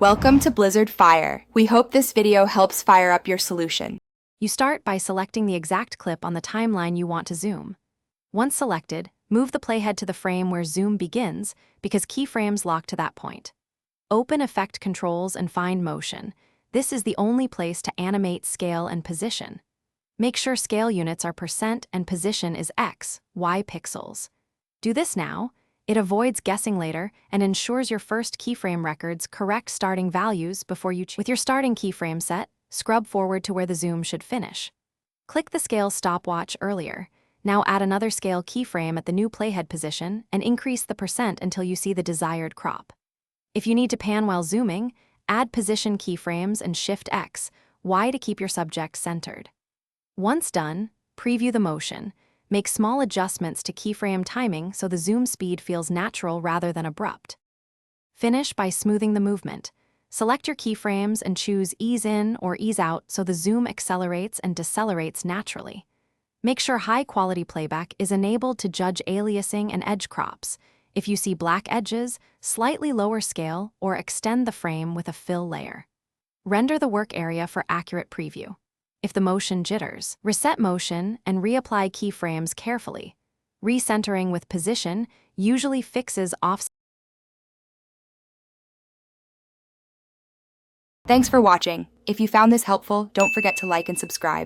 Welcome to Blizzard Fire. We hope this video helps fire up your solution. You start by selecting the exact clip on the timeline you want to zoom. Once selected, move the playhead to the frame where zoom begins because keyframes lock to that point. Open Effect Controls and find Motion. This is the only place to animate scale and position. Make sure scale units are % and position is X, Y pixels. Do this now. It avoids guessing later and ensures your first keyframe records correct starting values before you choose. With your starting keyframe set, scrub forward to where the zoom should finish. Click the scale stopwatch earlier. Now add another scale keyframe at the new playhead position and increase the % until you see the desired crop. If you need to pan while zooming, add position keyframes and Shift X, Y to keep your subject centered. Once done, preview the motion. Make small adjustments to keyframe timing so the zoom speed feels natural rather than abrupt. Finish by smoothing the movement. Select your keyframes and choose ease in or ease out so the zoom accelerates and decelerates naturally. Make sure high-quality playback is enabled to judge aliasing and edge crops. If you see black edges, slightly lower scale or extend the frame with a fill layer. Render the work area for accurate preview. If the motion jitters, reset motion and reapply keyframes carefully. Recentering with position usually fixes offset. Thanks for watching. If you found this helpful, don't forget to like and subscribe.